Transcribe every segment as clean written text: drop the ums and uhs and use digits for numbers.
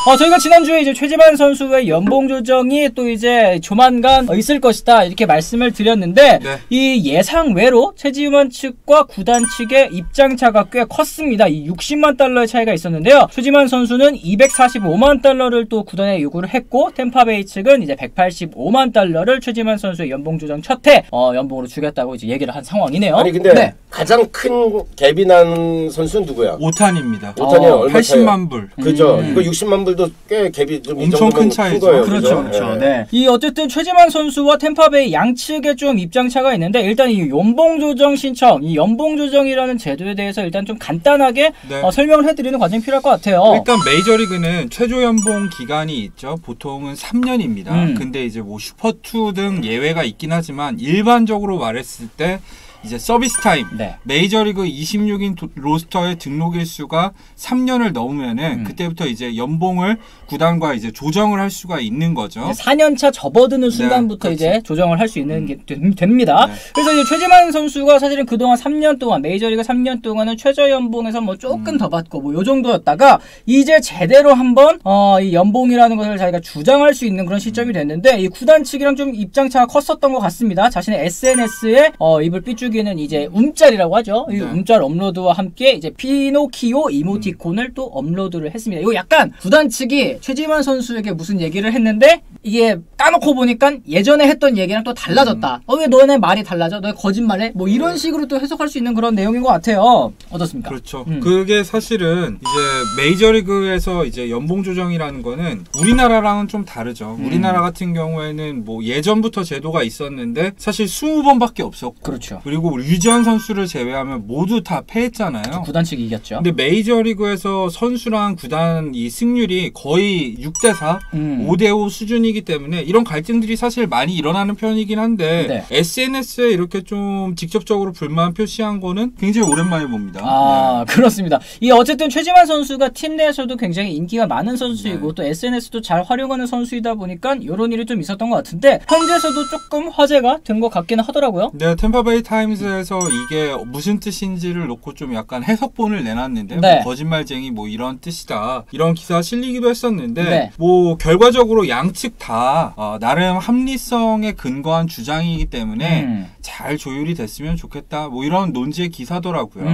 저희가 지난주에 이제 최지만 선수의 연봉 조정이 또 이제 조만간 있을 것이다 이렇게 말씀을 드렸는데 네. 이 예상외로 최지만 측과 구단 측의 입장차가 꽤 컸습니다. 이 60만 달러의 차이가 있었는데요. 최지만 선수는 245만 달러를 또 구단에 요구를 했고 템파베이 측은 이제 185만 달러를 최지만 선수의 연봉 조정 첫해 연봉으로 주겠다고 이제 얘기를 한 상황이네요. 아니 근데 가장 큰 갭이 난 선수는 누구야? 오탄입니다. 오탄이 얼마 80만 불. 그죠? 이거 60만 불도 꽤 갭이 좀 엄청 큰 차이죠. 거예요. 그렇죠, 그렇죠. 네. 이 어쨌든 최지만 선수와 템파베이 양측에 좀 입장차가 있는데 일단 이 연봉 조정 신청, 이 연봉 조정이라는 제도에 대해서 일단 좀 간단하게 설명을 해드리는 과정이 필요할 것 같아요. 일단 메이저리그는 최저 연봉 기간이 있죠. 보통은 3년입니다. 근데 이제 뭐 슈퍼2 등 예외가 있긴 하지만 일반적으로 말했을 때 이제 서비스 타임, 메이저리그 26인 로스터의 등록 일수가 3년을 넘으면은 그때부터 이제 연봉을 구단과 이제 조정을 할 수가 있는 거죠. 4년차 접어드는 순간부터 그렇죠. 이제 조정을 할 수 있는 게 됩니다. 그래서 이제 최지만 선수가 사실은 그동안 3년 동안 메이저리그 3년 동안은 최저 연봉에서 뭐 조금 더 받고 뭐 요 정도였다가 이제 제대로 한번 이 연봉이라는 것을 자기가 주장할 수 있는 그런 시점이 됐는데 이 구단 측이랑 좀 입장차가 컸었던 것 같습니다. 자신의 SNS에 입을 삐죽이는 이제 움짤이라고 하죠. 이 움짤 업로드와 함께 이제 피노키오 이모티콘을 또 업로드를 했습니다. 이거 약간 구단 측이 최지만 선수에게 무슨 얘기를 했는데 이게 까놓고 보니까 예전에 했던 얘기랑 또 달라졌다. 왜 너네 말이 달라져? 너 거짓말해? 뭐 이런 식으로 또 해석할 수 있는 그런 내용인 것 같아요. 어떻습니까? 그렇죠. 그게 사실은 이제 메이저리그에서 이제 연봉 조정이라는 거는 우리나라랑은 좀 다르죠. 우리나라 같은 경우에는 뭐 예전부터 제도가 있었는데 사실 20번밖에 없었고, 그렇죠. 그리고 류지현 선수를 제외하면 모두 다 패했잖아요. 구단 측이 이겼죠. 근데 메이저리그에서 선수랑 구단 이 승률이 거의 6대4, 5대5 수준이기 때문에 이런 갈등들이 사실 많이 일어나는 편이긴 한데 SNS에 이렇게 좀 직접적으로 불만 표시한 거는 굉장히 오랜만에 봅니다. 그렇습니다. 이 어쨌든 최지만 선수가 팀 내에서도 굉장히 인기가 많은 선수이고 또 SNS도 잘 활용하는 선수이다 보니까 이런 일이 좀 있었던 것 같은데 현재에서도 조금 화제가 된 것 같기는 하더라고요. 네, 템파베이 타임즈에서 이게 무슨 뜻인지를 놓고 좀 약간 해석본을 내놨는데 뭐 거짓말쟁이 뭐 이런 뜻이다 이런 기사 실리기도 했었는데 뭐 결과적으로 양측 다 나름 합리성에 근거한 주장이기 때문에 잘 조율이 됐으면 좋겠다 뭐 이런 논지의 기사더라고요.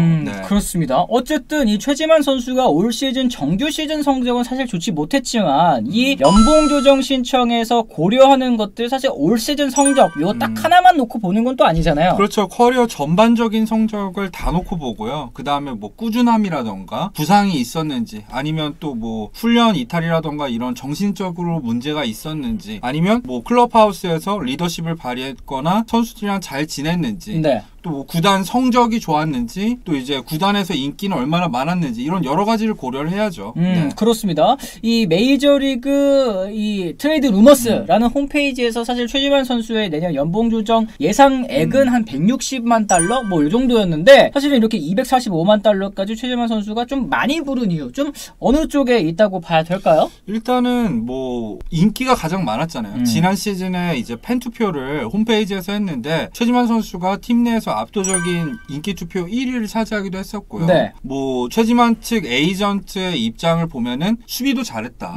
그렇습니다. 어쨌든 이 최지만 선수가 올 시즌 정규 시즌 성적은 사실 좋지 못했지만 이 연봉 조정 신청에서 고려하는 것들 사실 올 시즌 성적 이거 딱 하나만 놓고 보는 건 또 아니잖아요. 그렇죠. 커리어 전반적인 성적을 다 놓고 보고요. 그 다음에 뭐 꾸준함이라던가 부상이 있었는지 아니면 또 뭐 훈련 이탈이라던가 이런 정신적으로 문제가 있었는지 아니면 뭐 클럽하우스에서 리더십을 발휘했거나 선수들이랑 잘 지냈는지 또 뭐 구단 성적이 좋았는지 또 이제 구단에서 인기는 얼마나 많았는지 이런 여러 가지를 고려를 해야죠. 그렇습니다. 이 메이저리그 이 트레이드 루머스라는 홈페이지에서 사실 최지만 선수의 내년 연봉 조정 예상액은 한 160만 달러 뭐 이 정도였는데 사실은 이렇게 245만 달러까지 최지만 선수가 좀 많이 부른 이유 좀 어느 쪽에 있다고 봐야 될까요? 일단은 뭐 인기가 가장 많았잖아요. 지난 시즌에 이제 팬 투표를 홈페이지에서 했는데 최지만 선수가 팀 내에서 압도적인 인기 투표 1위를 차지하기도 했었고요. 뭐 최지만 측 에이전트의 입장을 보면은 수비도 잘했다.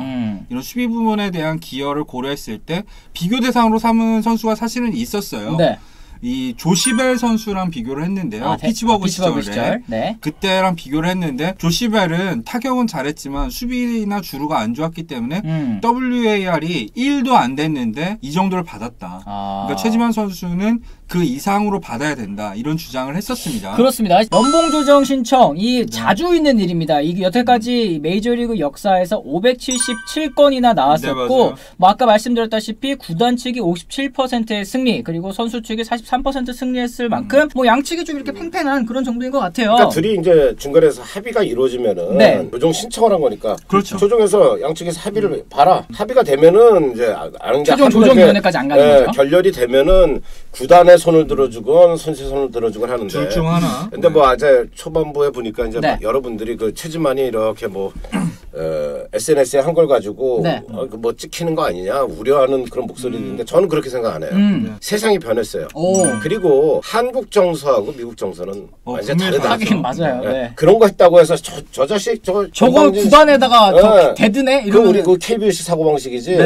이런 수비 부분에 대한 기여를 고려했을 때 비교 대상으로 삼은 선수가 사실은 있었어요. 이 조시벨 선수랑 비교를 했는데요. 피츠버그 시절에 그때랑 비교를 했는데 조시벨은 타격은 잘했지만 수비나 주루가 안 좋았기 때문에 WAR이 1도 안 됐는데 이 정도를 받았다. 그러니까 최지만 선수는 그 이상으로 받아야 된다 이런 주장을 했었습니다. 그렇습니다. 연봉 조정 신청 이 자주 있는 일입니다. 이게 여태까지 메이저리그 역사에서 577건이나 나왔었고 뭐 아까 말씀드렸다시피 구단 측이 57%의 승리 그리고 선수 측이 43% 승리했을 만큼 뭐 양측이 좀 이렇게 팽팽한 그런 정도인 것 같아요. 그러니까 둘이 이제 중간에서 합의가 이루어지면은 조정 신청을 한 거니까 조정에서 양측에서 합의를 봐라. 합의가 되면은 이제 아는 게 최종 조정위원회까지 안 가는 거죠. 결렬이 되면은 구단의 손을 들어주건 선수의 손을 들어주건 하는데 둘 중 하나. 근데 뭐 아재 초반부에 보니까 이제 여러분들이 그 최지만이 이렇게 뭐 SNS에 한 걸 가지고 뭐 찍히는 거 아니냐 우려하는 그런 목소리인데 저는 그렇게 생각 안 해요. 세상이 변했어요. 그리고 한국 정서하고 미국 정서는 완전 다르다. 하긴 맞아요. 네. 그런 거 했다고 해서 저 자식 저거 구단에다가 대드네? 이러면 우리 그 KBS 사고방식이지.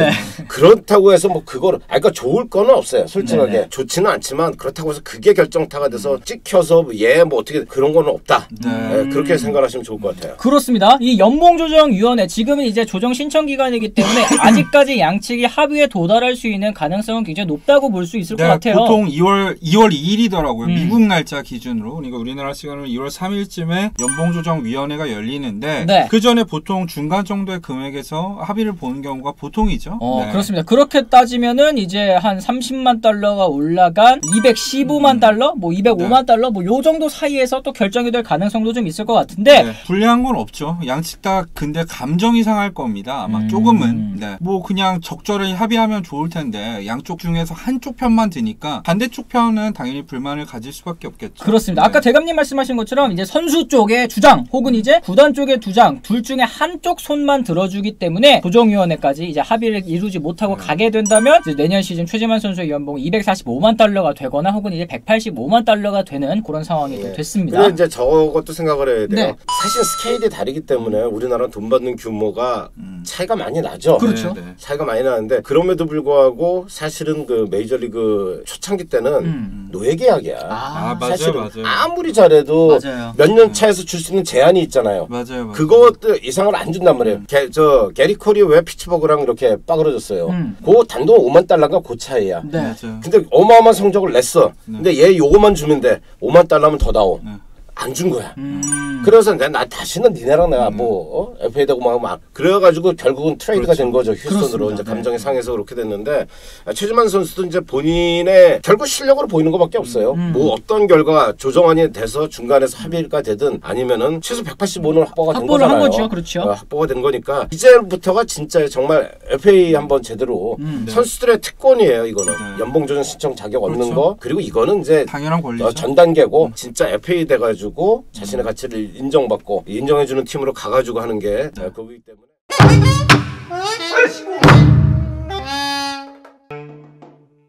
그렇다고 해서 뭐 그거를 그러니까 좋을 거는 없어요. 솔직하게 좋지는 않지만 그렇다고 해서 그게 결정타가 돼서 찍혀서 뭐 어떻게 그런 거는 없다. 그렇게 생각하시면 좋을 것 같아요. 그렇습니다. 이 연봉조정위원회 지금은 이제 조정 신청 기간이기 때문에 아직까지 양측이 합의에 도달할 수 있는 가능성은 굉장히 높다고 볼 수 있을 것 같아요. 보통 2월 2일이더라고요. 미국 날짜 기준으로. 그러니까 우리나라 시간으로 2월 3일쯤에 연봉조정위원회가 열리는데 그 전에 보통 중간 정도의 금액에서 합의를 보는 경우가 보통이죠. 그렇습니다. 그렇게 따지면은 이제 한 30만 달러가 올라간 215만 달러, 뭐 205만 달러, 뭐 요 정도 사이에서 또 결정이 될 가능성도 좀 있을 것 같은데 불리한 건 없죠. 양측 다 근데 감정이 상할 겁니다. 아마 조금은. 뭐 그냥 적절히 합의하면 좋을 텐데 양쪽 중에서 한쪽 편만 드니까 반대쪽 편은 당연히 불만을 가질 수밖에 없겠죠. 그렇습니다. 아까 대감님 말씀하신 것처럼 이제 선수 쪽의 주장 혹은 이제 구단 쪽의 주장 둘 중에 한쪽 손만 들어주기 때문에 조정위원회까지 이제 합의를 이루지 못하고 가게 된다면 이제 내년 시즌 최재만 선수의 연봉이 245만 달러가 되거나 혹은 이제 185만 달러가 되는 그런 상황이 됐습니다. 근데 이제 저것도 생각을 해야 돼요. 사실 스케일이 다르기 때문에 우리나라는 돈 받는 규모가 차이가 많이 나죠. 그렇죠. 차이가 많이 나는데 그럼에도 불구하고 사실은 그 메이저리그 초창기 때는 노예계약이야. 사실은 맞아요. 아무리 잘해도 몇 년 차에서 줄 수 있는 제한이 있잖아요. 맞아요. 그것도 이상을 안 준단 말이에요. 게리 콜이 왜 피츠버그랑 이렇게 빠그러졌어요. 그 단돈 5만 달러가 그 차이야. 근데 어마어마한 성적을 냈어. 근데 얘 요거만 주면 돼. 5만 달러면 더 다오. 안 준 거야. 그래서 나 다시는 니네랑 내가 FA 되고 막 그래가지고 결국은 트레이드가 된 거죠. 휴스턴으로 이제 감정이 상해서 그렇게 됐는데 최지만 선수도 이제 본인의 결국 실력으로 보이는 것밖에 없어요. 뭐 어떤 결과 조정안이 돼서 중간에서 합의가 되든 아니면은 최소 185는 확보가 된 거잖아요. 한 거죠, 그렇죠. 확보가 된 거니까 이제부터가 진짜 정말 FA 한번 제대로 선수들의 특권이에요. 이거는 연봉 조정 신청 자격 얻는 거 그리고 이거는 이제 당연한 권리죠. 전 단계고 진짜 FA 돼가지고 자신의 가치를 인정받고 인정해주는 팀으로 가가지고 하는 게 그거기 때문에.